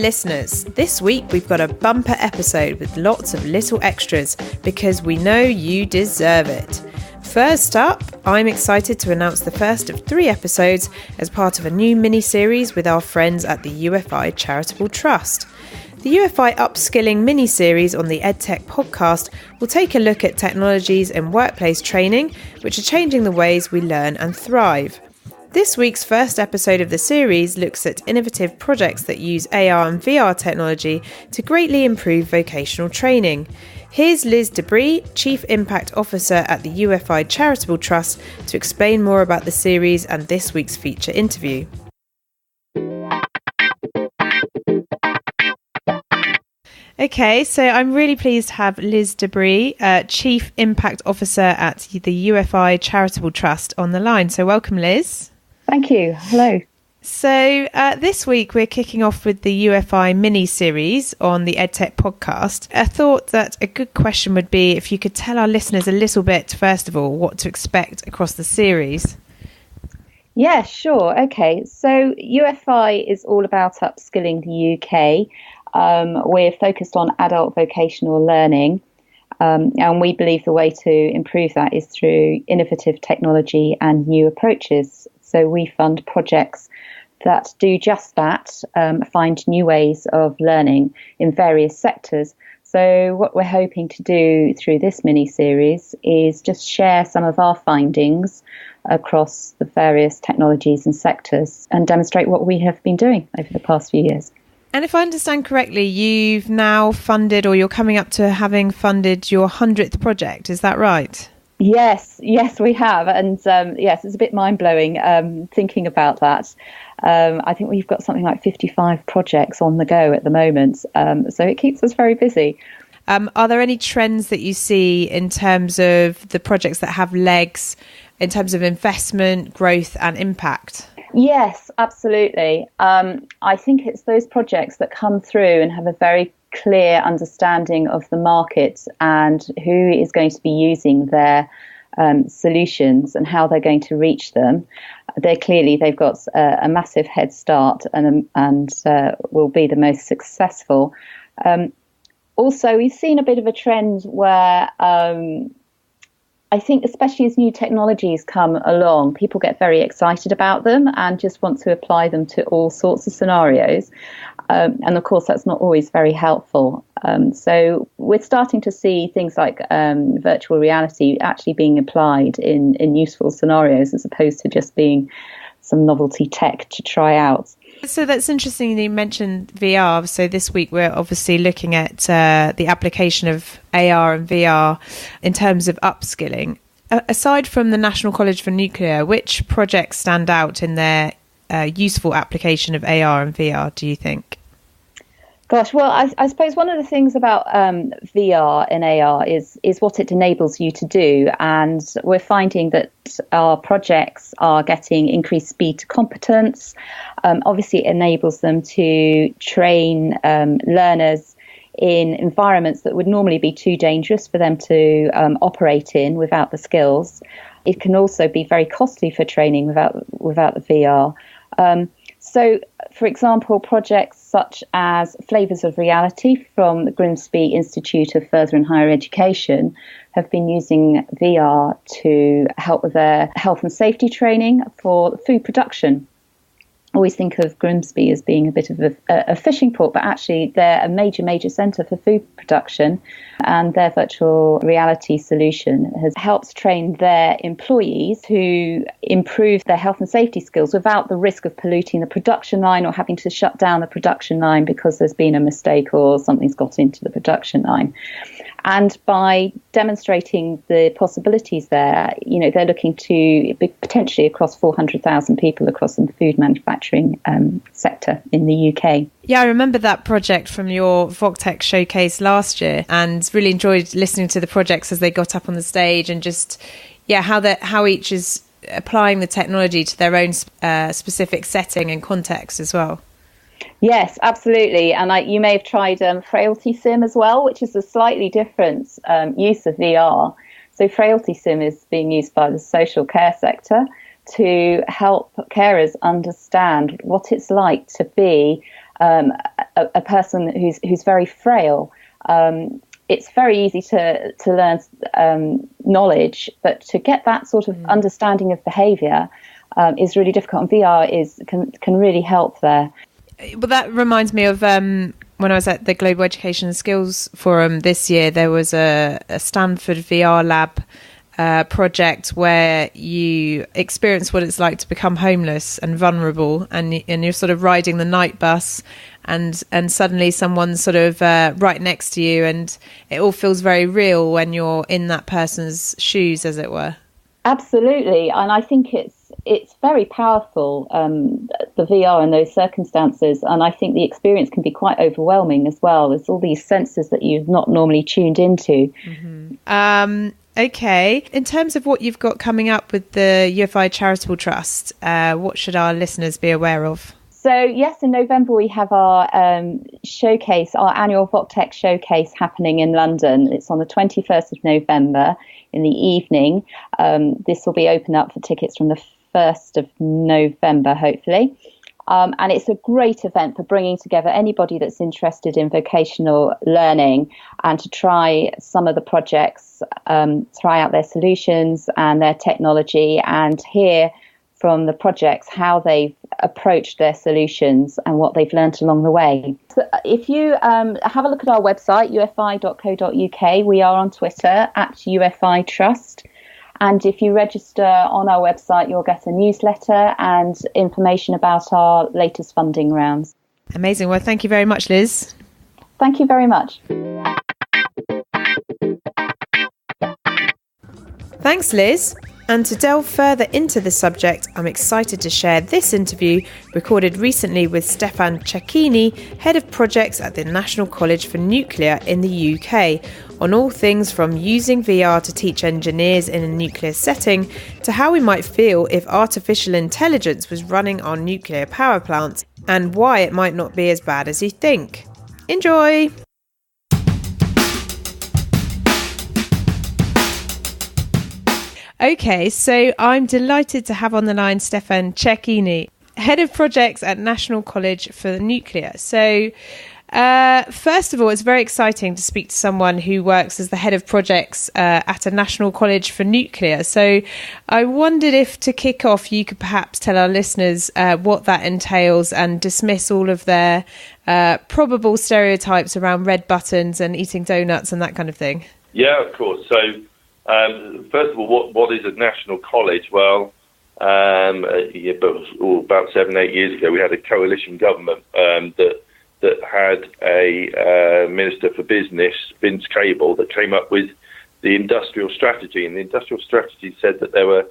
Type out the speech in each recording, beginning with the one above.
listeners, this week we've got a bumper episode with lots of little extras because we know you deserve it. First up, I'm excited to announce the first of 3 episodes as part of a new mini-series with our friends at the Ufi Charitable Trust. The Ufi Upskilling mini-series on the Edtech Podcast will take a look at technologies and workplace training which are changing the ways we learn and thrive. This week's first episode of the series looks at innovative projects that use AR and VR technology to greatly improve vocational training. Here's Liz Debris, Chief Impact Officer at the Ufi Charitable Trust, to explain more about the series and this week's feature interview. Okay, so I'm really pleased to have Liz Debris, Chief Impact Officer at the Ufi Charitable Trust, on the line. So welcome, Liz. Thank you. Hello. So this week we're kicking off with the UFI mini-series on the Edtech Podcast. I thought that a good question would be if you could tell our listeners a little bit, first of all, what to expect across the series. Yeah, sure. Okay. So UFI is all about upskilling the UK. We're focused on adult vocational learning. And we believe the way to improve that is through innovative technology and new approaches. So we fund projects that do just that, find new ways of learning in various sectors. So what we're hoping to do through this mini-series is just share some of our findings across the various technologies and sectors and demonstrate what we have been doing over the past few years. And if I understand correctly, you've now funded, or you're coming up to having funded, your 100th project. Is that right? Yes, we have. And yes, it's a bit mind-blowing thinking about that. I think we've got something like 55 projects on the go at the moment. So it keeps us very busy. Are there any trends that you see in terms of the projects that have legs, in terms of investment, growth and impact? Yes, absolutely. I think it's those projects that come through and have a very clear understanding of the market and who is going to be using their solutions and how they're going to reach them. They've got a massive head start and will be the most successful. Also, we've seen a bit of a trend where I think especially as new technologies come along, people get very excited about them and just want to apply them to all sorts of scenarios. And of course, that's not always very helpful. So we're starting to see things like virtual reality actually being applied in useful scenarios as opposed to just being some novelty tech to try out. So that's interesting that you mentioned VR. So this week we're obviously looking at the application of AR and VR in terms of upskilling. Aside from the National College for Nuclear, which projects stand out in their useful application of AR and VR, do you think? Gosh, well, I suppose one of the things about VR and AR is what it enables you to do. And we're finding that our projects are getting increased speed to competence. Obviously, it enables them to train learners in environments that would normally be too dangerous for them to operate in without the skills. It can also be very costly for training without the VR. So, for example, projects such as Flavours of Reality from the Grimsby Institute of Further and Higher Education have been using VR to help with their health and safety training for food production. I always think of Grimsby as being a bit of a fishing port, but actually they're a major centre for food production, and their virtual reality solution has helped train their employees to improve their health and safety skills without the risk of polluting the production line or having to shut down the production line because there's been a mistake or something's got into the production line. And by demonstrating the possibilities there, they're looking to potentially across 400,000 people across the food manufacturing sector in the UK. Yeah, I remember that project from your VocTech showcase last year and really enjoyed listening to the projects as they got up on the stage and just, how each is applying the technology to their own specific setting and context as well. Yes, absolutely. And you may have tried Frailty Sim as well, which is a slightly different use of VR. So Frailty Sim is being used by the social care sector to help carers understand what it's like to be a person who's very frail. It's very easy to learn knowledge, but to get that sort of understanding of behaviour is really difficult, and VR can really help there. Well, that reminds me of when I was at the Global Education and Skills Forum this year. There was a Stanford VR lab project where you experience what it's like to become homeless and vulnerable, and you're sort of riding the night bus, and suddenly someone's sort of right next to you, and it all feels very real when you're in that person's shoes, as it were. Absolutely, and I think it's very powerful, the VR in those circumstances, and I think the experience can be quite overwhelming as well. There's all these senses that you've not normally tuned into. Mm-hmm. Okay. In terms of what you've got coming up with the Ufi Charitable Trust, what should our listeners be aware of? So, yes, in November we have our showcase, our annual VocTech showcase happening in London. It's on the 21st of November in the evening. This will be open up for tickets from the 1st of November, hopefully. And it's a great event for bringing together anybody that's interested in vocational learning and to try some of the projects, try out their solutions and their technology, and hear from the projects how they've approached their solutions and what they've learnt along the way. So if you have a look at our website, ufi.co.uk, we are on Twitter at Ufi Trust. And if you register on our website, you'll get a newsletter and information about our latest funding rounds. Amazing. Well, thank you very much, Liz. Thank you very much. Thanks, Liz. And to delve further into the subject, I'm excited to share this interview recorded recently with Stefan Czech, Head of Projects at the National College for Nuclear in the UK, on all things from using VR to teach engineers in a nuclear setting to how we might feel if artificial intelligence was running our nuclear power plants, and why it might not be as bad as you think. Enjoy! Okay, so I'm delighted to have on the line Stefan Czech, Head of Projects at National College for Nuclear. So, first of all, it's very exciting to speak to someone who works as the Head of Projects at a National College for Nuclear. So I wondered if, to kick off, you could perhaps tell our listeners what that entails and dismiss all of their probable stereotypes around red buttons and eating donuts and that kind of thing. Yeah, of course. So, first of all, what is a national college? Well, about 7-8 years ago, we had a coalition government that had a Minister for Business, Vince Cable, that came up with the industrial strategy. And the industrial strategy said that there were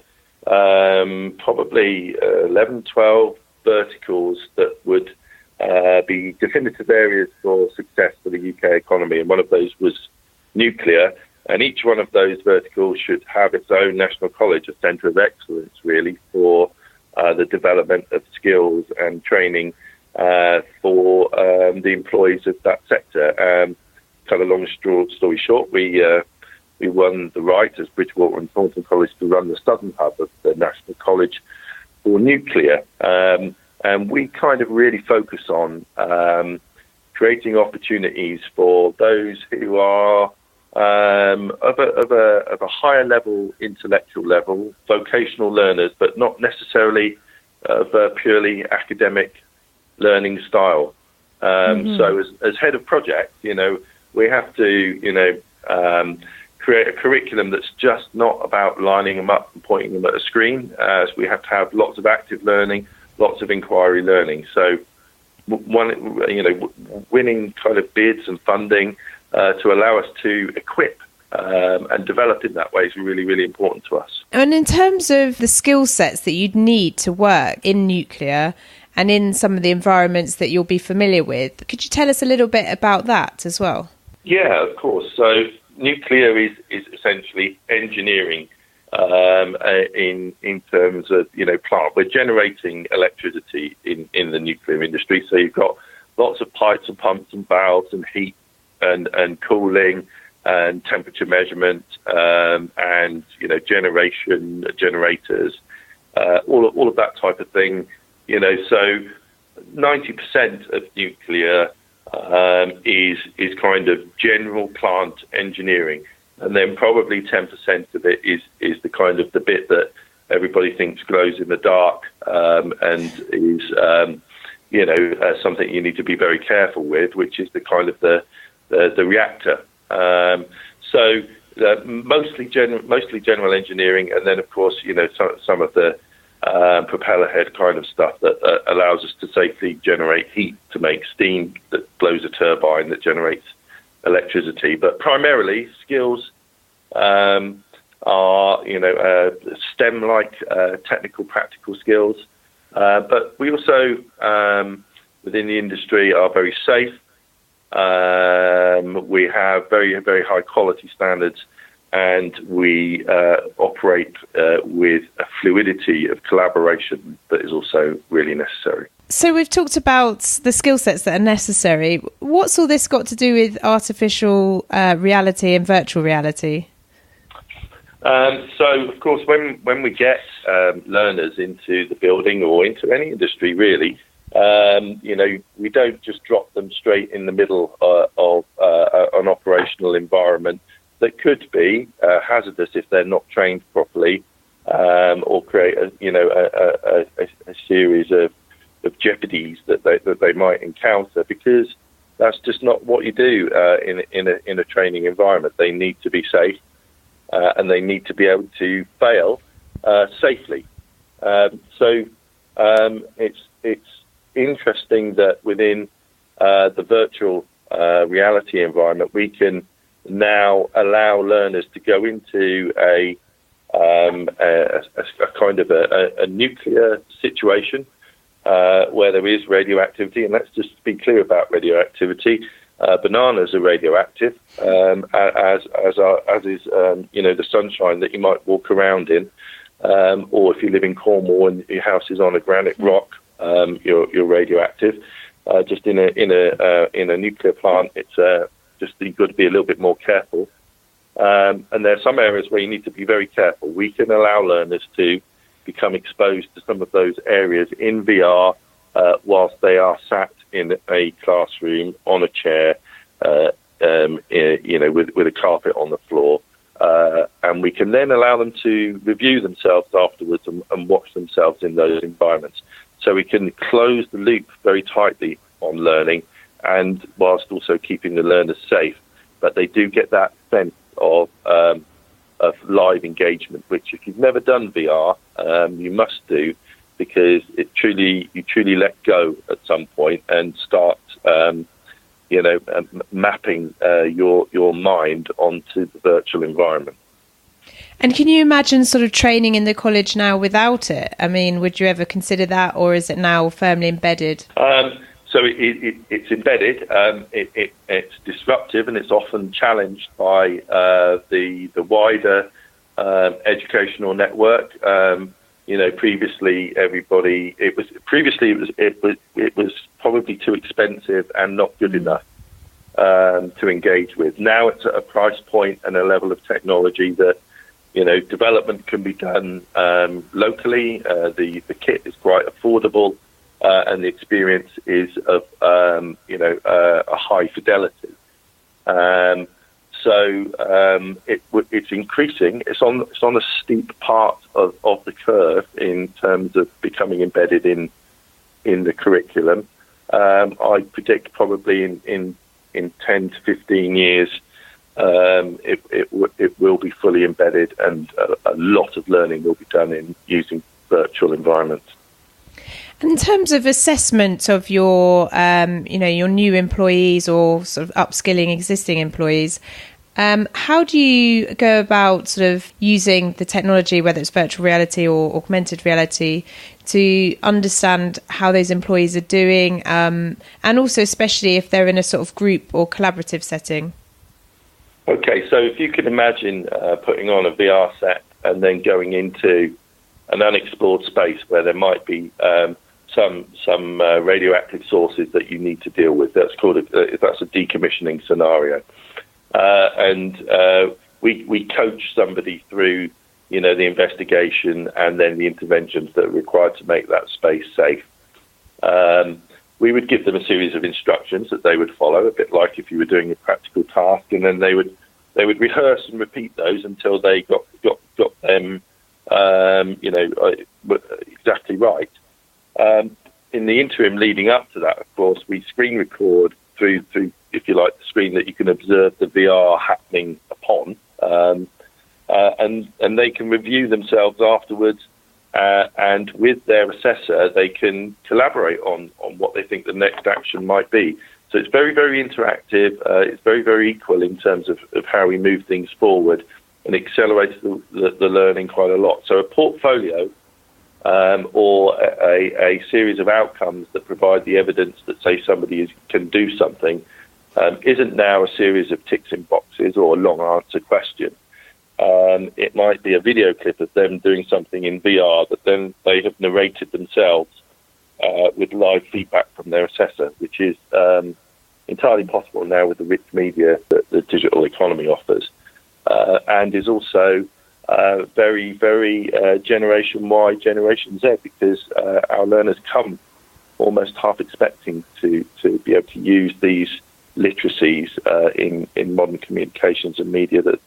probably 11, 12 verticals that would be definitive areas for success for the UK economy. And one of those was nuclear. And each one of those verticals should have its own national college, a centre of excellence, really, for the development of skills and training for the employees of that sector. Cut a long story short, we won the right as Bridgewater and Thornton College to run the southern hub of the National College for Nuclear. And we kind of really focus on creating opportunities for those who are of a higher level, intellectual level, vocational learners, but not necessarily of a purely academic learning style. So as head of project, we have to, create a curriculum that's just not about lining them up and pointing them at a screen. So we have to have lots of active learning, lots of inquiry learning. So winning kind of bids and funding to allow us to equip and develop in that way is really, really important to us. And in terms of the skill sets that you'd need to work in nuclear and in some of the environments that you'll be familiar with, could you tell us a little bit about that as well? Yeah, of course. So nuclear is essentially engineering in terms of, plant. We're generating electricity in the nuclear industry. So you've got lots of pipes and pumps and valves and heat and cooling and temperature measurement and generators, all of that type of thing. So 90% of nuclear is kind of general plant engineering, and then probably 10% of it is the kind of the bit that everybody thinks glows in the dark, and is something you need to be very careful with, which is the kind of the reactor. So mostly general engineering, and then of course some of the propeller head kind of stuff that allows us to safely generate heat to make steam that blows a turbine that generates electricity. But primarily skills are STEM-like technical practical skills, but we also within the industry are very safe. We have very, very high quality standards, and we operate with a fluidity of collaboration that is also really necessary. So we've talked about the skill sets that are necessary. What's all this got to do with artificial reality and virtual reality? So, of course, when we get learners into the building or into any industry, really, we don't just drop them straight in the middle of an operational environment that could be hazardous if they're not trained properly, or create a series of jeopardies that they might encounter, because that's just not what you do in a training environment. They need to be safe, and they need to be able to fail safely. So it's interesting that within the virtual reality environment, we can now allow learners to go into a kind of a nuclear situation where there is radioactivity. And let's just be clear about radioactivity. Bananas are radioactive, as is the sunshine that you might walk around in, or if you live in Cornwall and your house is on a granite rock, you're radioactive. Just in a nuclear plant, it's just you've got to be a little bit more careful. And there are some areas where you need to be very careful. We can allow learners to become exposed to some of those areas in VR whilst they are sat in a classroom on a chair, with a carpet on the floor. And we can then allow them to review themselves afterwards and watch themselves in those environments. So we can close the loop very tightly on learning, and whilst also keeping the learners safe. But they do get that sense of live engagement, which if you've never done VR, you must do, because you truly let go at some point and start mapping your mind onto the virtual environment. And can you imagine sort of training in the college now without it? I mean, would you ever consider that, or is it now firmly embedded? So it's embedded. It's disruptive, and it's often challenged by the wider educational network. Previously it was probably too expensive and not good enough to engage with. Now it's at a price point and a level of technology that development can be done locally. The kit is quite affordable, and the experience is of a high fidelity. It's increasing. It's on a steep part of the curve in terms of becoming embedded in the curriculum. I predict probably in 10 to 15 years it will be fully embedded, and a lot of learning will be done in using virtual environments. In terms of assessment of your new employees, or sort of upskilling existing employees, how do you go about sort of using the technology, whether it's virtual reality or augmented reality, to understand how those employees are doing, and also especially if they're in a sort of group or collaborative setting? Okay, so if you can imagine putting on a VR set and then going into an unexplored space where there might be some radioactive sources that you need to deal with. That's a decommissioning scenario, and we coach somebody through the investigation and then the interventions that are required to make that space safe. we would give them a series of instructions that they would follow, a bit like if you were doing a practical task, and then they would rehearse and repeat those until they got them exactly right. In the interim leading up to that, of course, we screen record through, if you like, the screen that you can observe the VR happening upon, and they can review themselves afterwards, and with their assessor, they can collaborate on what they think the next action might be. So it's very, very interactive. It's very, very equal in terms of how we move things forward, and accelerates the learning quite a lot. So a portfolio or a series of outcomes that provide the evidence that say somebody can do something isn't now a series of ticks in boxes or a long answer question. It might be a video clip of them doing something in VR that then they have narrated themselves with live feedback from their assessor, which is entirely possible now with the rich media that the digital economy offers, and is also very, very Generation Y, Generation Z, because our learners come almost half expecting to be able to use these literacies in modern communications and media that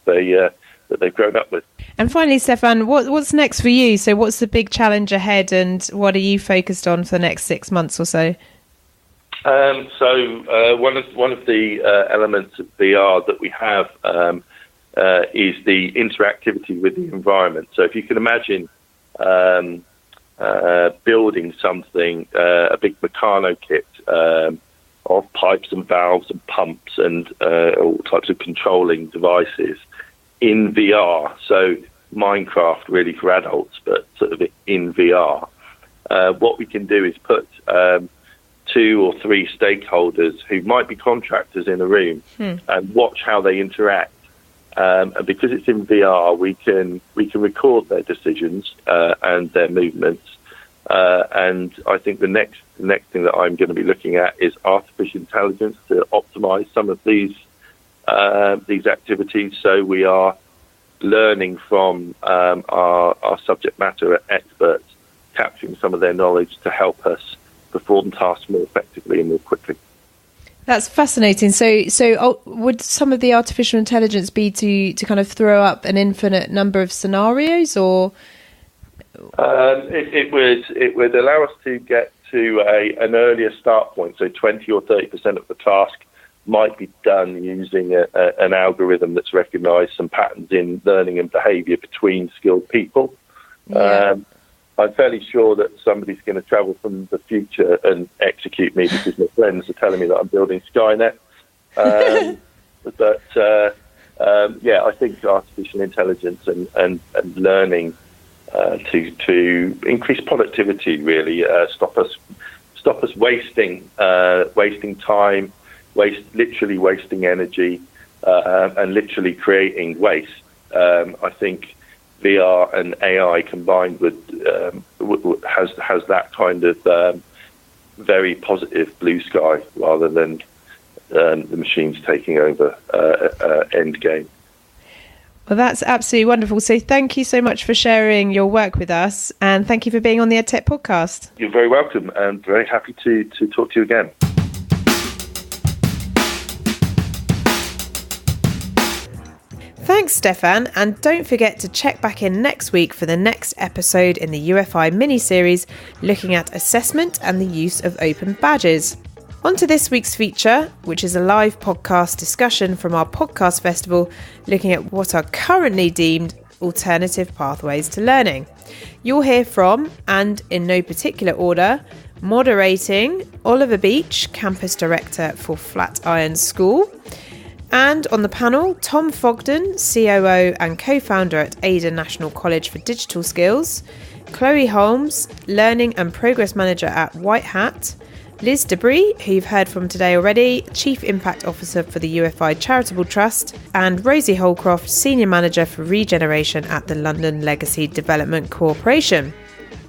they've grown up with. And finally, Stefan, what's next for you? So what's the big challenge ahead, and what are you focused on for the next 6 months or so? So one of the elements of VR that we have is the interactivity with the environment. So if you can imagine building something, a big Meccano kit of pipes and valves and pumps and all types of controlling devices in VR, so Minecraft really for adults, but sort of in VR. What we can do is put 2 or 3 stakeholders who might be contractors in a room and watch how they interact. And because it's in VR, we can record their decisions and their movements. And I think the next thing that I'm going to be looking at is artificial intelligence to optimize some of these activities. So we are learning from our subject matter experts, capturing some of their knowledge to help us perform tasks more effectively and more quickly. That's fascinating. So would some of the artificial intelligence be to kind of throw up an infinite number of scenarios, or? It would allow us to get to an earlier start point. So 20 or 30% of the task might be done using an algorithm that's recognised some patterns in learning and behaviour between skilled people. Yeah. I'm fairly sure that somebody's going to travel from the future and execute me because my friends are telling me that I'm building Skynet. I think artificial intelligence and learning to increase productivity really stop us wasting time, literally wasting energy, and literally creating waste. I think VR and AI combined has that kind of very positive blue sky rather than the machines taking over end game. Well, that's absolutely wonderful. So thank you so much for sharing your work with us, and thank you for being on the Edtech Podcast. You're very welcome, and very happy to talk to you again. Thanks, Stefan, and don't forget to check back in next week for the next episode in the UFI mini-series looking at assessment and the use of open badges. On to this week's feature, which is a live podcast discussion from our podcast festival looking at what are currently deemed alternative pathways to learning. You'll hear from, and in no particular order, moderating Oliver Beach, Campus Director for Flatiron School, and on the panel, Tom Fogden, COO and co-founder at Ada National College for Digital Skills, Chloe Holmes, Learning and Progress Manager at White Hat, Liz Debris, who you've heard from today already, Chief Impact Officer for the Ufi Charitable Trust, and Rosie Holcroft, Senior Manager for Regeneration at the London Legacy Development Corporation.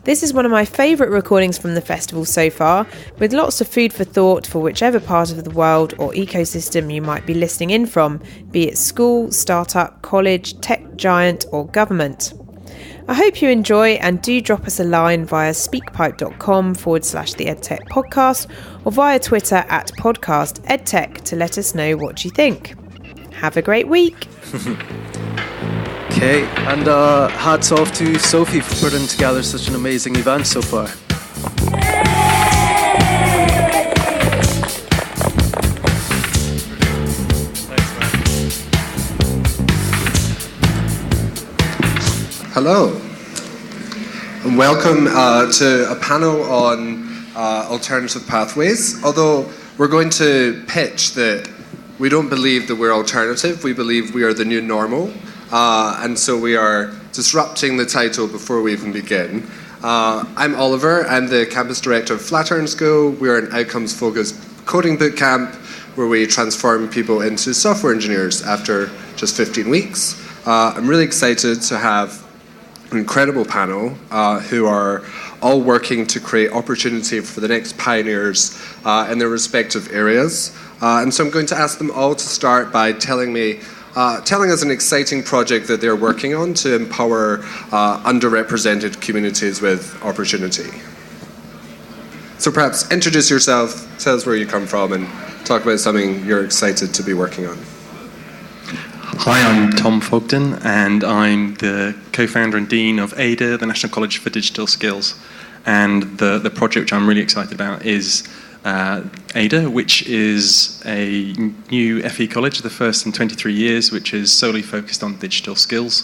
This is one of my favourite recordings from the festival so far, with lots of food for thought for whichever part of the world or ecosystem you might be listening in from, be it school, startup, college, tech giant or government. I hope you enjoy, and do drop us a line via speakpipe.com/the Edtech Podcast or via Twitter @podcast Edtech to let us know what you think. Have a great week. Okay, and hats off to Sophie for putting together such an amazing event so far. Hello, and welcome to a panel on alternative pathways. Although we're going to pitch that we don't believe that we're alternative, we believe we are the new normal, and so we are disrupting the title before we even begin. I'm Oliver, I'm the campus director of Flatiron School. We're an outcomes-focused coding bootcamp where we transform people into software engineers after just 15 weeks. I'm really excited to have an incredible panel who are all working to create opportunity for the next pioneers in their respective areas. And so I'm going to ask them all to start by telling us an exciting project that they're working on to empower underrepresented communities with opportunity. So perhaps introduce yourself, tell us where you come from, and talk about something you're excited to be working on. Hi, I'm Tom Fogden, and I'm the co-founder and dean of ADA, the National College for Digital Skills. And the project which I'm really excited about is ADA, which is a new FE college, the first in 23 years, which is solely focused on digital skills.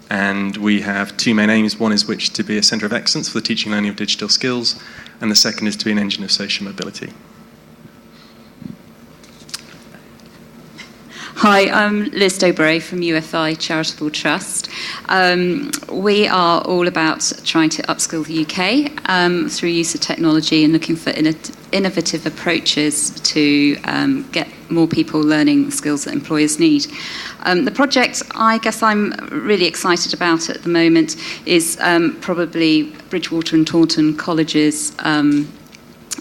And we have two main aims. One is which to be a centre of excellence for the teaching and learning of digital skills, and the second is to be an engine of social mobility. Hi, I'm Liz Dobray from Ufi Charitable Trust. We are all about trying to upskill the UK through use of technology and looking for innovative approaches to get more people learning the skills that employers need. The project I guess I'm really excited about at the moment is probably Bridgewater and Taunton College's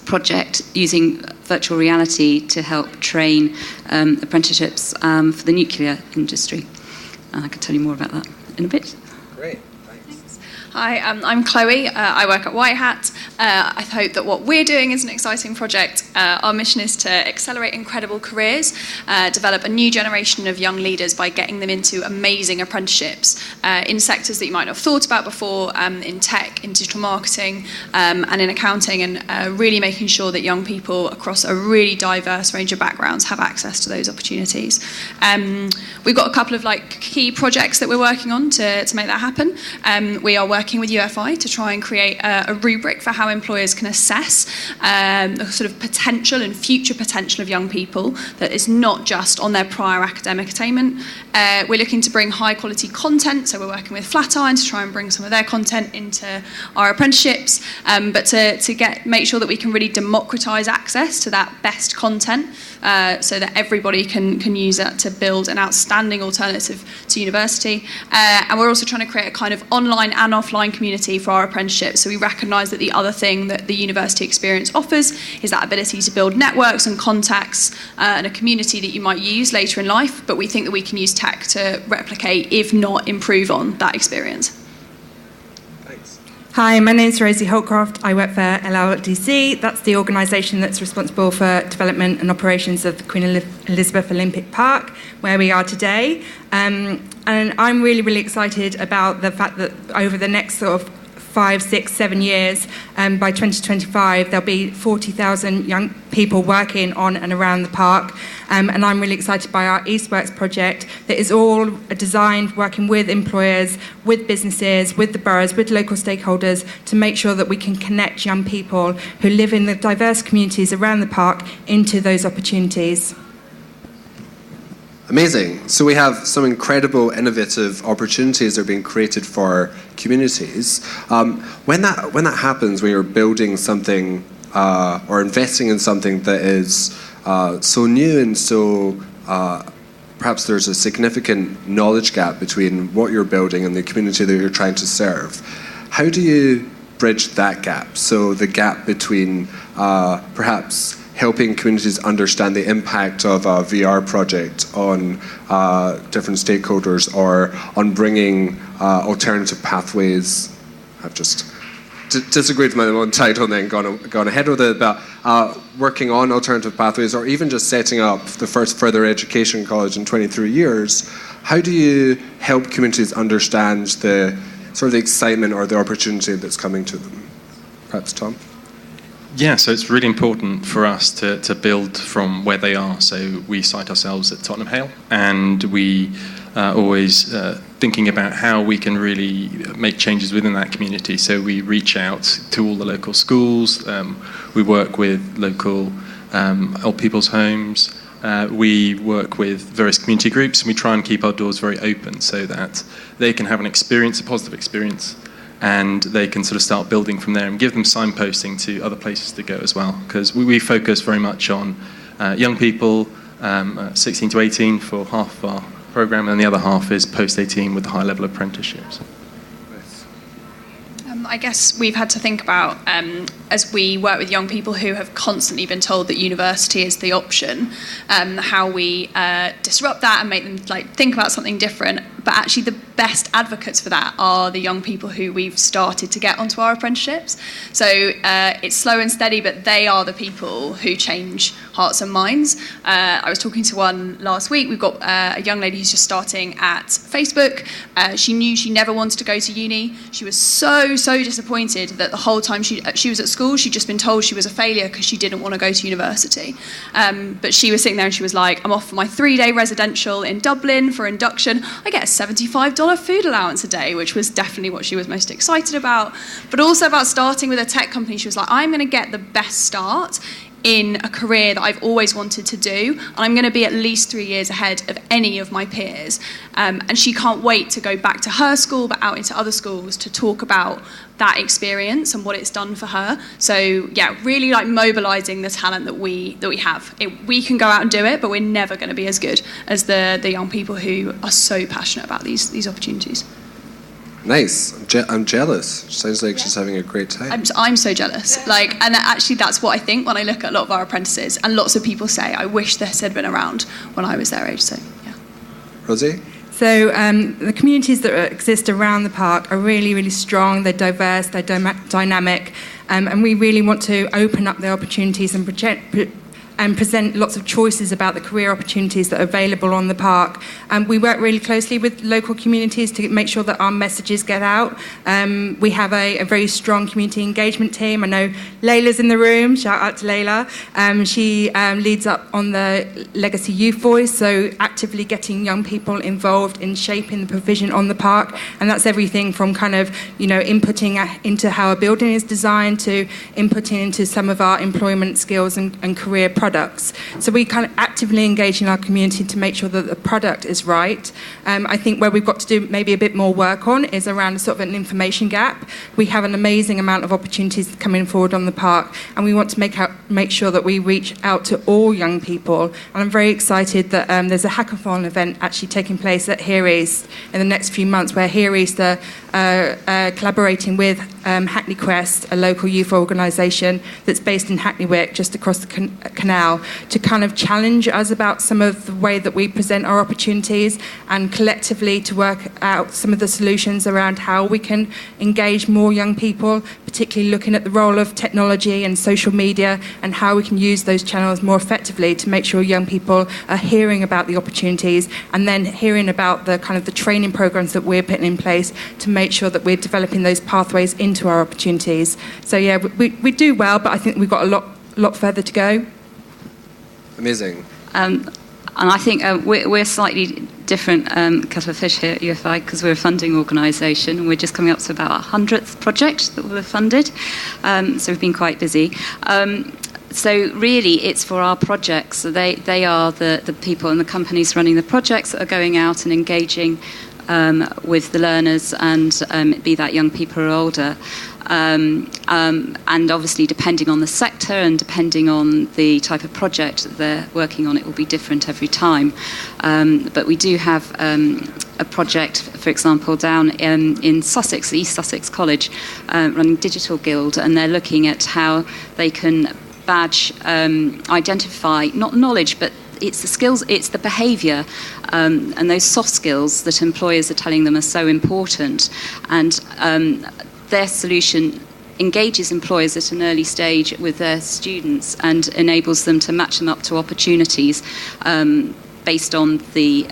project using virtual reality to help train apprenticeships for the nuclear industry. I can tell you more about that in a bit. Great, thanks. Hi, I'm Chloe. I work at White Hat. I hope that what we're doing is an exciting project. Our mission is to accelerate incredible careers, develop a new generation of young leaders by getting them into amazing apprenticeships in sectors that you might not have thought about before, in tech, in digital marketing, and in accounting, and really making sure that young people across a really diverse range of backgrounds have access to those opportunities. We've got a couple of key projects that we're working on to make that happen. We are working with UFI to try and create a rubric for how employers can assess the sort of potential and future potential of young people that is not just on their prior academic attainment. We're looking to bring high quality content, so we're working with Flatiron to try and bring some of their content into our apprenticeships, but to make sure that we can really democratise access to that best content so that everybody can use that to build an outstanding alternative to university. And we're also trying to create a kind of online and offline community for our apprenticeships. So we recognise that the other thing that the university experience offers is that ability to build networks and contacts and a community that you might use later in life, but we think that we can use tech to replicate, if not improve on, that experience. Thanks. Hi, my name's Rosie Holcroft. I work for LLDC. That's the organisation that's responsible for development and operations of the Queen Elizabeth Olympic Park, where we are today. And I'm really, really excited about the fact that over the next sort of 5, 6, 7 years, by 2025, there'll be 40,000 young people working on and around the park. And I'm really excited by our EastWorks project that is all designed working with employers, with businesses, with the boroughs, with local stakeholders to make sure that we can connect young people who live in the diverse communities around the park into those opportunities. Amazing. So we have some incredible innovative opportunities that are being created for communities. When that happens, when you're building something or investing in something that is so new and so perhaps there's a significant knowledge gap between what you're building and the community that you're trying to serve, how do you bridge that gap? So the gap between perhaps helping communities understand the impact of a VR project on different stakeholders, or on bringing alternative pathways. I've just disagreed with my own title and then gone ahead with it, but working on alternative pathways, or even just setting up the first further education college in 23 years. How do you help communities understand the sort of the excitement or the opportunity that's coming to them? Perhaps Tom? Yeah, so it's really important for us to build from where they are. So we cite ourselves at Tottenham Hale, and we always thinking about how we can really make changes within that community. So we reach out to all the local schools, we work with local old people's homes, we work with various community groups, and we try and keep our doors very open so that they can have an experience, a positive experience, and they can sort of start building from there and give them signposting to other places to go as well. Because we focus very much on young people, 16 to 18 for half of our program, and the other half is post-18 with the high-level apprenticeships. I guess we've had to think about, as we work with young people who have constantly been told that university is the option, how we disrupt that and make them think about something different. But actually the best advocates for that are the young people who we've started to get onto our apprenticeships. So it's slow and steady, but they are the people who change hearts and minds. I was talking to one last week. We've got a young lady who's just starting at Facebook. She knew she never wanted to go to uni. She was so disappointed that the whole time she was at school, she'd just been told she was a failure because she didn't want to go to university. But she was sitting there and she was like, I'm off for my 3-day residential in Dublin for induction. I get a $75 food allowance a day, which was definitely what she was most excited about. But also about starting with a tech company, she was like, I'm going to get the best start in a career that I've always wanted to do, and I'm going to be at least 3 years ahead of any of my peers. And she can't wait to go back to her school, but out into other schools to talk about that experience and what it's done for her. So yeah, really mobilising the talent that we have. We can go out and do it, but we're never going to be as good as the young people who are so passionate about these opportunities. Nice. I'm jealous. Sounds like she's having a great time. I'm so jealous. And actually that's what I think when I look at a lot of our apprentices, and lots of people say, I wish this had been around when I was their age. So yeah. Rosie? So the communities that exist around the park are really, really strong. They're diverse, they're dynamic, and we really want to open up the opportunities and present lots of choices about the career opportunities that are available on the park. We work really closely with local communities to make sure that our messages get out. We have a very strong community engagement team. I know Layla's in the room. Shout out to Layla. She leads up on the Legacy Youth Voice, so actively getting young people involved in shaping the provision on the park. And that's everything from inputting into how a building is designed to inputting into some of our employment skills and career products. So we kind of actively engage in our community to make sure that the product is right. I think where we've got to do maybe a bit more work on is around sort of an information gap. We have an amazing amount of opportunities coming forward on the park, and we want to make sure that we reach out to all young people. And I'm very excited that there's a hackathon event actually taking place at Here East in the next few months, where Here East are collaborating with Hackney Quest, a local youth organisation that's based in Hackney Wick, just across the canal, to kind of challenge us about some of the way that we present our opportunities, and collectively to work out some of the solutions around how we can engage more young people, particularly looking at the role of technology and social media and how we can use those channels more effectively to make sure young people are hearing about the opportunities and then hearing about the kind of the training programs that we're putting in place to make sure that we're developing those pathways into our opportunities. So yeah, we do well, but I think we've got a lot further to go. Amazing. And I think we're slightly different kettle of fish here at UFI because we're a funding organisation, and we're just coming up to about our 100th project that we've funded. So we've been quite busy. So really, it's for our projects. So they are the people and the companies running the projects that are going out and engaging with the learners, and be that young people or older. And obviously, depending on the sector and depending on the type of project that they're working on, it will be different every time. But we do have a project, for example, down in Sussex, East Sussex College, running Digital Guild, and they're looking at how they can badge identify not knowledge, but it's the skills, it's the behaviour and those soft skills that employers are telling them are so important. And their solution engages employers at an early stage with their students and enables them to match them up to opportunities based on the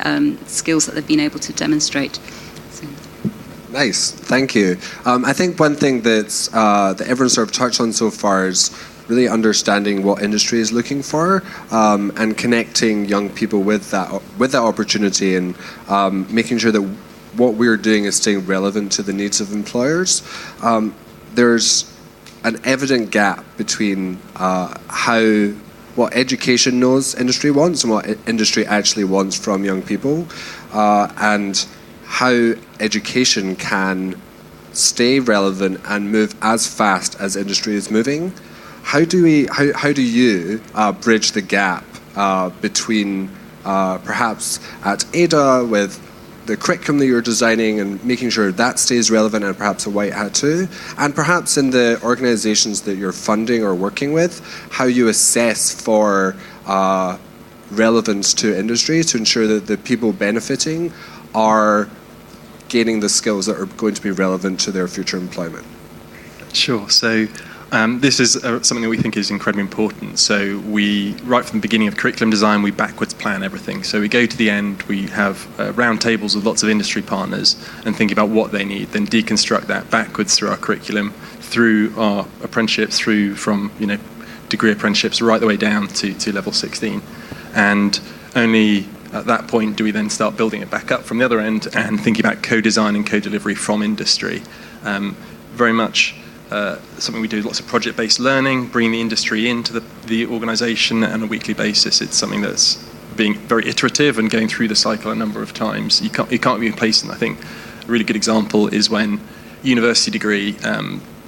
skills that they've been able to demonstrate. Nice, thank you. I think one thing that everyone sort of touched on so far is really understanding what industry is looking for and connecting young people with that opportunity and making sure that what we're doing is staying relevant to the needs of employers. There's an evident gap between what education knows industry wants and what industry actually wants from young people, and how education can stay relevant and move as fast as industry is moving. How do you bridge the gap between perhaps at Ada with the curriculum that you're designing and making sure that stays relevant and perhaps a white hat too, and perhaps in the organizations that you're funding or working with, how you assess for relevance to industry to ensure that the people benefiting are gaining the skills that are going to be relevant to their future employment? Sure. So this is something that we think is incredibly important. So we, right from the beginning of curriculum design, we backwards plan everything. So we go to the end, we have round tables with lots of industry partners and think about what they need, then deconstruct that backwards through our curriculum, through our apprenticeships, from degree apprenticeships right the way down to level 16. And only at that point do we then start building it back up from the other end and thinking about co-design and co-delivery from industry. Very much something we do, lots of project-based learning, bringing the industry into the organisation on a weekly basis. It's something that's being very iterative and going through the cycle a number of times. You can't be complacent. I think a really good example is when university degree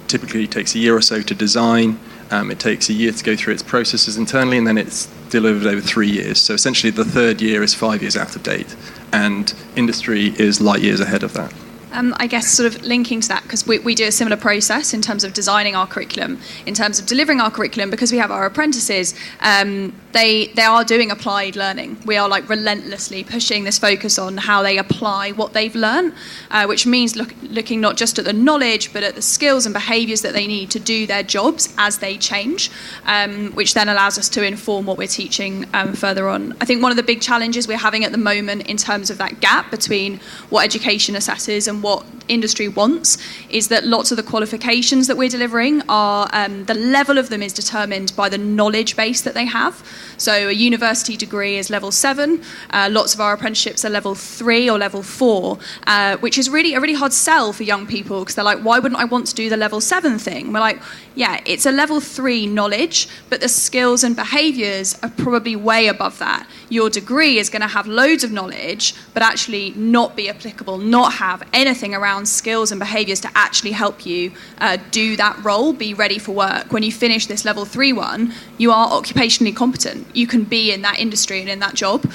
typically takes a year or so to design. It takes a year to go through its processes internally, and then it's delivered over 3 years. So essentially the third year is 5 years out of date, and industry is light years ahead of that. I guess sort of linking to that, because we do a similar process in terms of designing our curriculum, in terms of delivering our curriculum, because we have our apprentices, they are doing applied learning. We are relentlessly pushing this focus on how they apply what they've learned, which means looking not just at the knowledge, but at the skills and behaviours that they need to do their jobs as they change, which then allows us to inform what we're teaching further on. I think one of the big challenges we're having at the moment in terms of that gap between what education assesses and what industry wants is that lots of the qualifications that we're delivering are, the level of them is determined by the knowledge base that they have. So a university degree is level 7, lots of our apprenticeships are level 3 or level 4, which is really a really hard sell for young people, because they're like, why wouldn't I want to do the level 7 thing? We're like, yeah, it's a level 3 knowledge, but the skills and behaviours are probably way above that. Your degree is going to have loads of knowledge, but actually not be applicable, not have anything around skills and behaviours to actually help you do that role, be ready for work. When you finish this level 3 one, you are occupationally competent. You can be in that industry and in that job.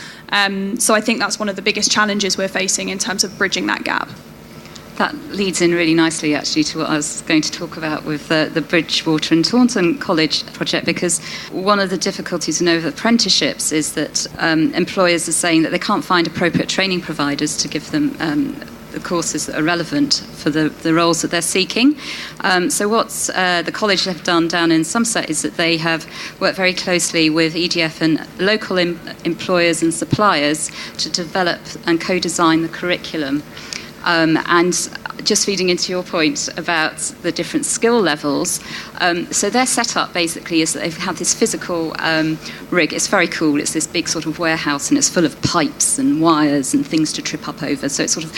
So I think that's one of the biggest challenges we're facing in terms of bridging that gap. That leads in really nicely, actually, to what I was going to talk about with the Bridgewater and Taunton College project, because one of the difficulties in apprenticeships is that employers are saying that they can't find appropriate training providers to give them the courses that are relevant for the roles that they're seeking. So what the college have done down in Somerset is that they have worked very closely with EDF and local employers and suppliers to develop and co-design the curriculum. And just feeding into your point about the different skill levels, so their setup basically is that they have this physical rig. It's very cool. It's this big sort of warehouse, and it's full of pipes and wires and things to trip up over. So it sort of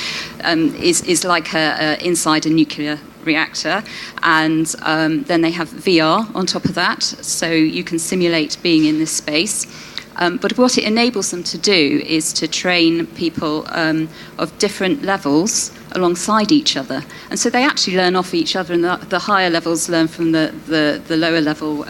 is like inside a nuclear reactor, and then they have VR on top of that, so you can simulate being in this space. But what it enables them to do is to train people of different levels alongside each other. And so they actually learn off each other, and the higher levels learn from the lower level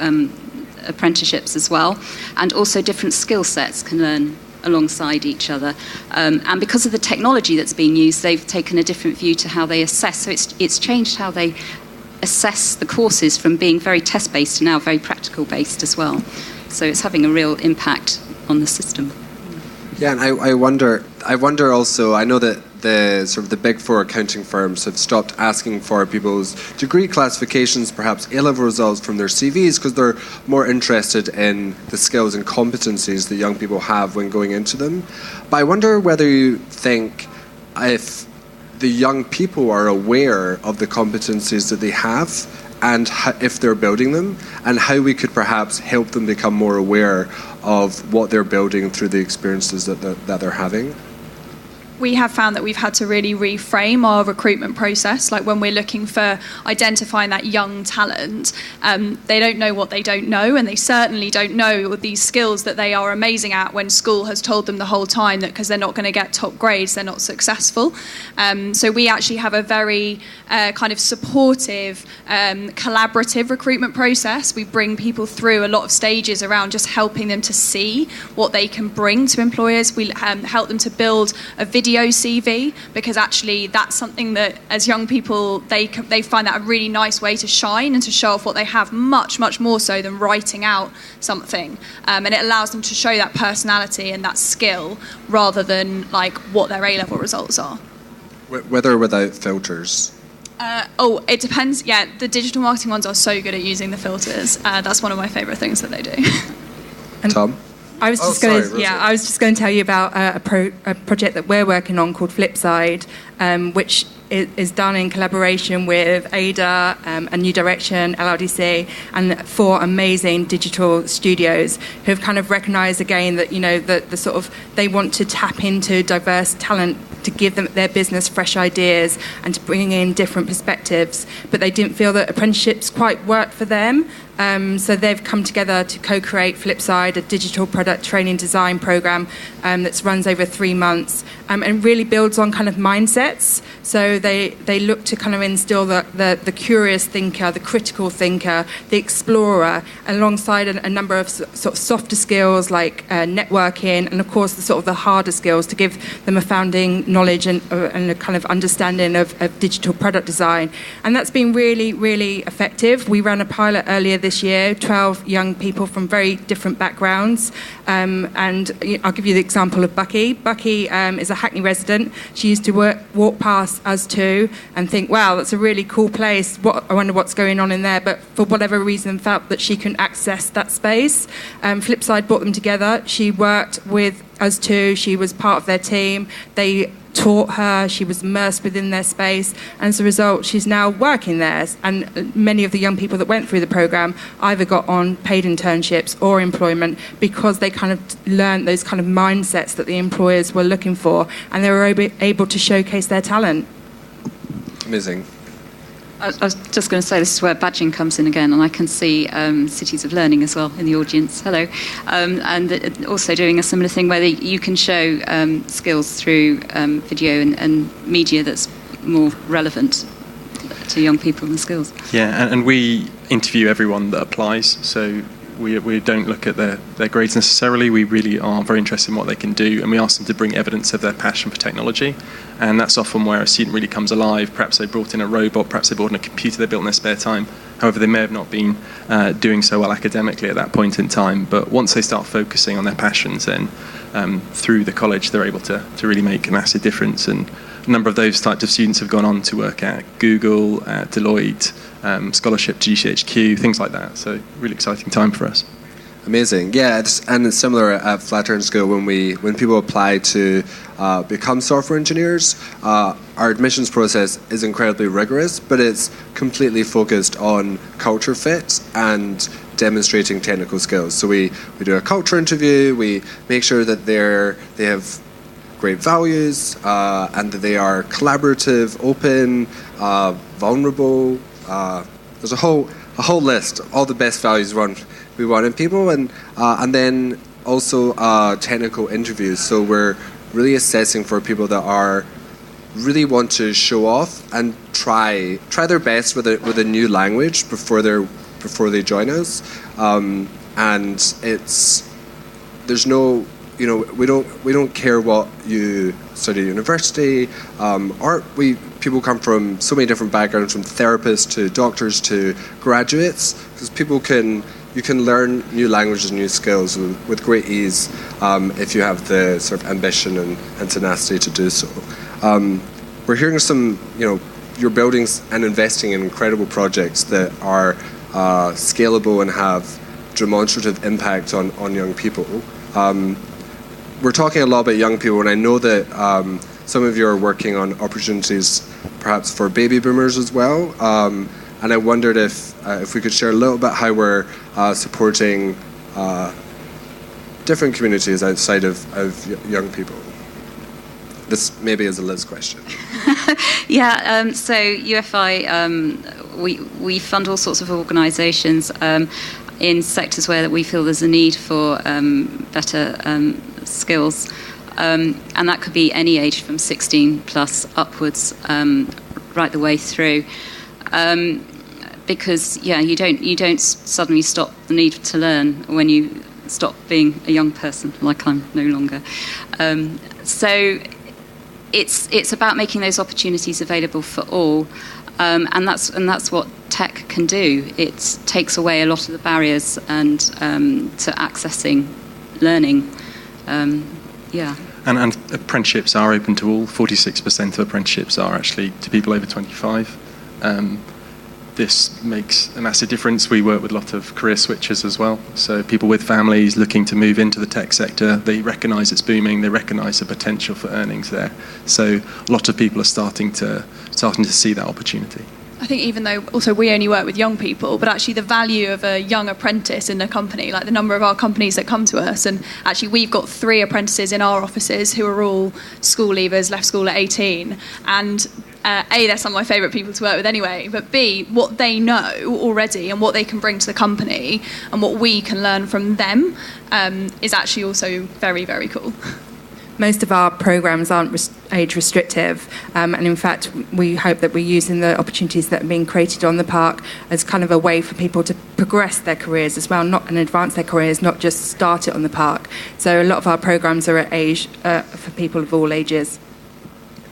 apprenticeships as well. And also different skill sets can learn alongside each other. And because of the technology that's being used, they've taken a different view to how they assess. So it's changed how they assess the courses from being very test-based to now very practical-based as well. So it's having a real impact on the system. Yeah, and I wonder also, I know that the Big Four accounting firms have stopped asking for people's degree classifications, perhaps A-level results from their CVs, because they're more interested in the skills and competencies that young people have when going into them. But I wonder whether you think if the young people are aware of the competencies that they have and if they're building them, and how we could perhaps help them become more aware of what they're building through the experiences that they're having. We have found that we've had to really reframe our recruitment process. Like when we're looking for identifying that young talent, they don't know what they don't know, and they certainly don't know these skills that they are amazing at when school has told them the whole time that because they're not going to get top grades, they're not successful. So we actually have a very kind of supportive, collaborative recruitment process. We bring people through a lot of stages around just helping them to see what they can bring to employers. We help them to build a video CV, because actually that's something that as young people they find that a really nice way to shine and to show off what they have, much more so than writing out something, and it allows them to show that personality and that skill rather than like what their A-level results are. With or without filters? It depends. Yeah, the digital marketing ones are so good at using the filters. That's one of my favourite things that they do. Tom? I was just going to tell you about a project that we're working on called Flipside, which is done in collaboration with Ada, A New Direction, LRDC, and 4 amazing digital studios who have kind of recognised again that, you know, the sort of they want to tap into diverse talent to give them their business fresh ideas and to bring in different perspectives, but they didn't feel that apprenticeships quite worked for them. So they've come together to co-create Flipside, a digital product training design program that runs over 3 months and really builds on kind of mindsets. So they look to kind of instill the curious thinker, the critical thinker, the explorer, alongside a number of sort of softer skills like networking, and of course the sort of the harder skills to give them a founding knowledge and a kind of understanding of digital product design. And that's been really, really effective. We ran a pilot earlier this year, 12 young people from very different backgrounds. And I'll give you the example of Bucky. Bucky is a Hackney resident. She used to walk past us too and think, wow, that's a really cool place. I wonder what's going on in there. But for whatever reason, felt that she couldn't access that space. Flipside brought them together. She worked with us too. She was part of their team. They taught her, she was immersed within their space, and as a result she's now working there. And many of the young people that went through the programme either got on paid internships or employment because they kind of learned those kind of mindsets that the employers were looking for, and they were able to showcase their talent. Amazing. I was just going to say, this is where badging comes in again, and I can see Cities of Learning as well in the audience. Hello. And also doing a similar thing where you can show skills through video and media that's more relevant to young people and skills. Yeah, and we interview everyone that applies, so we don't look at their grades necessarily. We really are very interested in what they can do, and we ask them to bring evidence of their passion for technology. And that's often where a student really comes alive. Perhaps they brought in a robot, perhaps they brought in a computer they built in their spare time. However, they may have not been doing so well academically at that point in time, but once they start focusing on their passions, then through the college they're able to really make a massive difference. And a number of those types of students have gone on to work at Google, at Deloitte, scholarship to GCHQ, things like that. So really exciting time for us. Amazing. Yeah, it's similar at Flatiron School when people apply to become software engineers. Our admissions process is incredibly rigorous, but it's completely focused on culture fit and demonstrating technical skills. So we do a culture interview. We make sure that they have great values and that they are collaborative, open, vulnerable. There's a whole list, all the best values we want in people, and then also technical interviews. So we're really assessing for people that really want to show off and try their best with a new language before they join us. And there's no, we don't care what you study at university. people come from so many different backgrounds, from therapists to doctors to graduates, because you can learn new languages, new skills with great ease if you have the sort of ambition and tenacity to do so. We're hearing some, you're building and investing in incredible projects that are scalable and have demonstrative impact on young people. We're talking a lot about young people, and I know that some of you are working on opportunities perhaps for baby boomers as well. And I wondered if we could share a little bit how we're supporting different communities outside of young people. This maybe is a Liz question. So UFI, we fund all sorts of organisations in sectors where we feel there's a need for better skills. And that could be any age from 16 plus upwards, right the way through. Because you don't suddenly stop the need to learn when you stop being a young person, like I'm no longer. So it's about making those opportunities available for all, and that's what tech can do. It takes away a lot of the barriers and to accessing learning. And apprenticeships are open to all. 46% of apprenticeships are actually to people over 25. This makes a massive difference. We work with a lot of career switchers as well. So people with families looking to move into the tech sector, they recognise it's booming, they recognise the potential for earnings there. So a lot of people are starting to see that opportunity. I think even though also we only work with young people, but actually the value of a young apprentice in a company, like the number of our companies that come to us, and actually we've got 3 apprentices in our offices who are all school leavers, left school at 18, and A, they're some of my favourite people to work with anyway, but B, what they know already and what they can bring to the company and what we can learn from them is actually also very, very cool. Most of our programmes aren't age restrictive, and in fact we hope that we're using the opportunities that are being created on the park as kind of a way for people to progress their careers as well, and advance their careers, not just start it on the park. So a lot of our programmes are at age for people of all ages.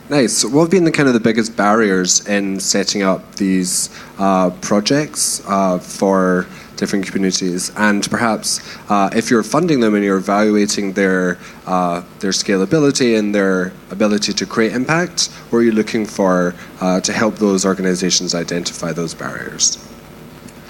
Nice. So what have been the biggest barriers in setting up these projects for different communities? And perhaps if you're funding them and you're evaluating their scalability and their ability to create impact, what are you looking for to help those organisations identify those barriers?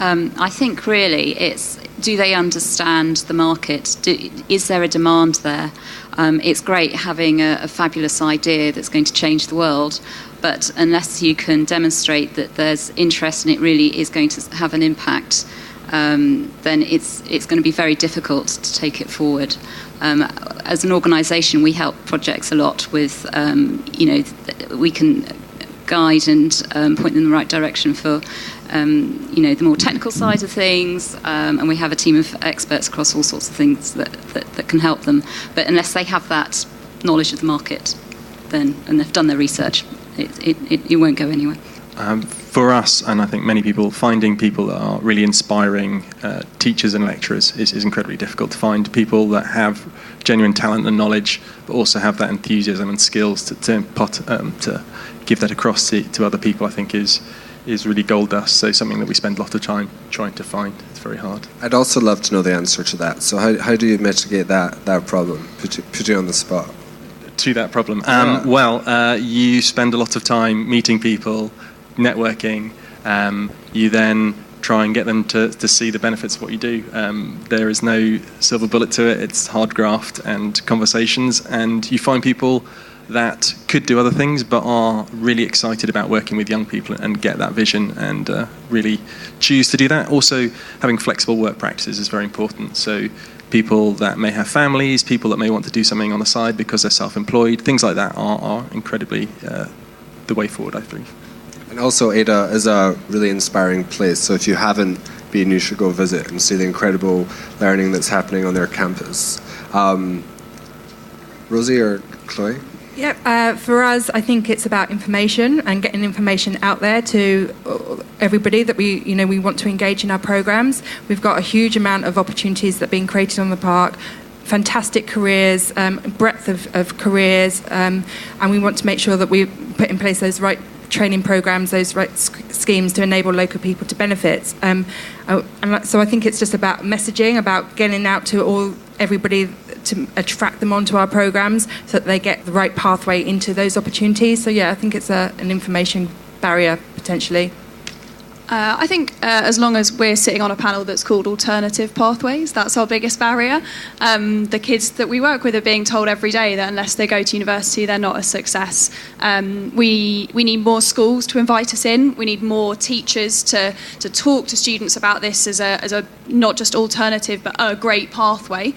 I think really it's, do they understand the market? Is there a demand there? It's great having a fabulous idea that's going to change the world, but unless you can demonstrate that there's interest and it really is going to have an impact, then it's going to be very difficult to take it forward. As an organisation, we help projects a lot with, we can guide and point them in the right direction for the more technical side of things, and we have a team of experts across all sorts of things that can help them. But unless they have that knowledge of the market, and they've done their research, it won't go anywhere. For us, and I think many people, finding people that are really inspiring teachers and lecturers is incredibly difficult. To find people that have genuine talent and knowledge, but also have that enthusiasm and skills to give that across to other people, I think is really gold dust. So something that we spend a lot of time trying to find. It's very hard. I'd also love to know the answer to that. So how do you mitigate that problem? Put you on the spot. To that problem? You spend a lot of time meeting people, networking. You then try and get them to see the benefits of what you do. There is no silver bullet to it. It's hard graft and conversations, and you find people that could do other things but are really excited about working with young people and get that vision and really choose to do that. Also, having flexible work practices is very important. So people that may have families, people that may want to do something on the side because they're self-employed, things like that are incredibly the way forward, I think. And also, Ada is a really inspiring place. So if you haven't been, you should go visit and see the incredible learning that's happening on their campus. Rosie or Chloe? Yeah, for us, I think it's about information and getting information out there to everybody that we want to engage in our programs. We've got a huge amount of opportunities that are being created on the park, fantastic careers, breadth of careers, and we want to make sure that we put in place those right training programs, those right schemes to enable local people to benefit. And so I think it's just about messaging, about getting out to everybody to attract them onto our programs so that they get the right pathway into those opportunities. So yeah, I think it's an information barrier potentially. I think as long as we're sitting on a panel that's called Alternative Pathways, that's our biggest barrier. The kids that we work with are being told every day that unless they go to university, they're not a success. We need more schools to invite us in. We need more teachers to talk to students about this as a not just alternative, but a great pathway.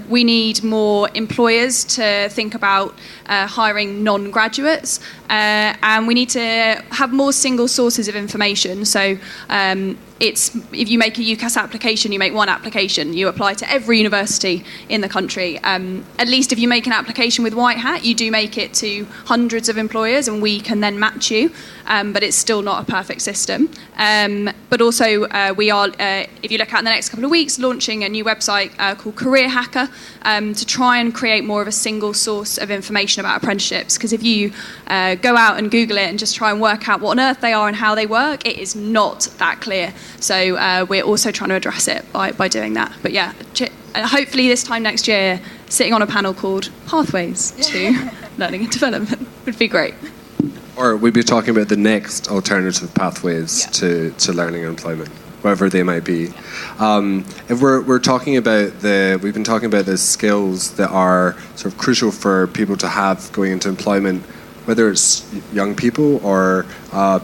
We need more employers to think about hiring non-graduates, and we need to have more single sources of information. So if you make a UCAS application, you make one application. You apply to every university in the country. At least if you make an application with White Hat, you do make it to hundreds of employers, and we can then match you. But it's still not a perfect system. But also, we are, if you look at in the next couple of weeks, launching a new website called Career Hacker to try and create more of a single source of information about apprenticeships. Because if you go out and Google it and just try and work out what on earth they are and how they work, it is not that clear. So we're also trying to address it by doing that. But yeah, hopefully this time next year, sitting on a panel called Pathways to Learning and Development would be great. Or we'd be talking about the next alternative pathways to learning and employment, whatever they might be. If we're talking about we've been talking about the skills that are sort of crucial for people to have going into employment, whether it's young people or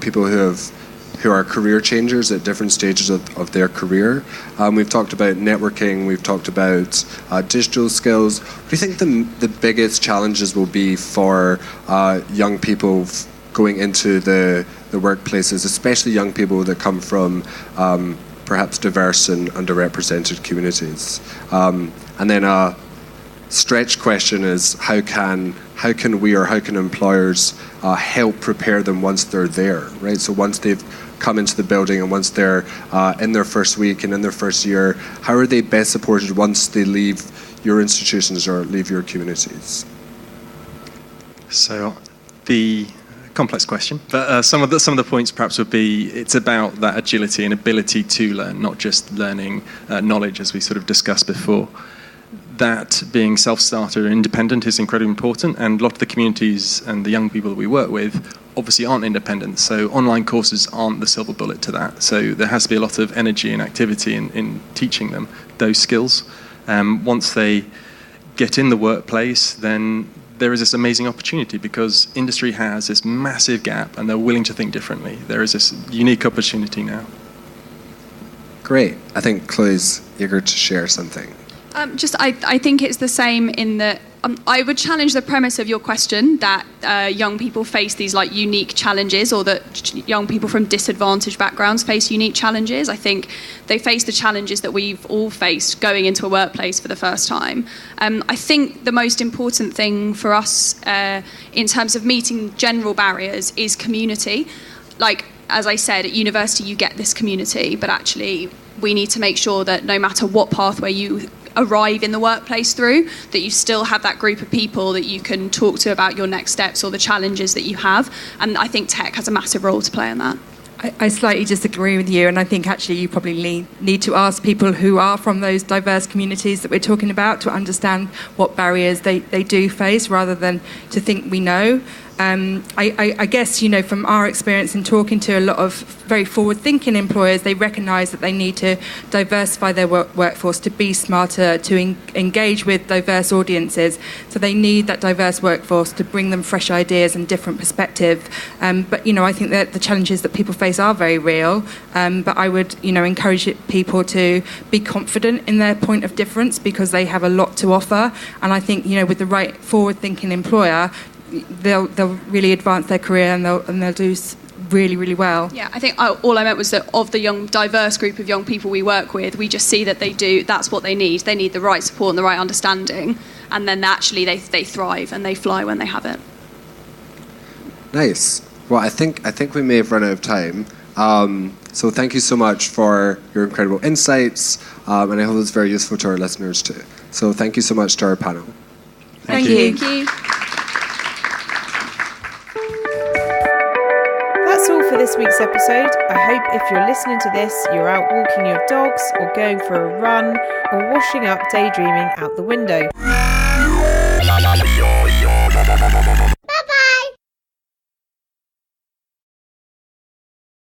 people who are career changers at different stages of their career. We've talked about networking, we've talked about digital skills. What do you think the biggest challenges will be for young people going into the workplaces, especially young people that come from perhaps diverse and underrepresented communities? And then a stretch question is how can we or how can employers help prepare them once they're there, right? So once they've come into the building and once they're in their first week and in their first year, how are they best supported once they leave your institutions or leave your communities? So the complex question, but some of the points perhaps would be it's about that agility and ability to learn, not just learning knowledge as we sort of discussed before. That being self-starter and independent is incredibly important, and a lot of the communities and the young people that we work with obviously aren't independent, so online courses aren't the silver bullet to that. So there has to be a lot of energy and activity in teaching them those skills. Once they get in the workplace, then there is this amazing opportunity because industry has this massive gap and they're willing to think differently. There is this unique opportunity now. Great. I think Chloe's eager to share something. I think it's the same in that I would challenge the premise of your question that young people face these like unique challenges, or that young people from disadvantaged backgrounds face unique challenges. I think they face the challenges that we've all faced going into a workplace for the first time. I think the most important thing for us in terms of meeting general barriers is community. Like, as I said, at university you get this community, but actually we need to make sure that no matter what pathway you arrive in the workplace through, that you still have that group of people that you can talk to about your next steps or the challenges that you have. And I think tech has a massive role to play in that. I slightly disagree with you, and I think actually you probably need to ask people who are from those diverse communities that we're talking about to understand what barriers they do face, rather than to think we know. I guess, from our experience in talking to a lot of very forward-thinking employers, they recognise that they need to diversify their workforce to be smarter, to engage with diverse audiences. So they need that diverse workforce to bring them fresh ideas and different perspective. But, I think that the challenges that people face are very real. But I would, encourage people to be confident in their point of difference because they have a lot to offer. And I think, with the right forward-thinking employer, they'll really advance their career and they'll do really, really well. Yeah, I think all I meant was that of the young, diverse group of young people we work with, we just see that that's what they need. They need the right support and the right understanding, and then actually they thrive and they fly when they have it. Nice. Well, I think we may have run out of time. So thank you so much for your incredible insights, and I hope it's very useful to our listeners too. So thank you so much to our panel. Thank you. Thank you. this week's episode. I hope if you're listening to this, you're out walking your dogs or going for a run or washing up daydreaming out the window.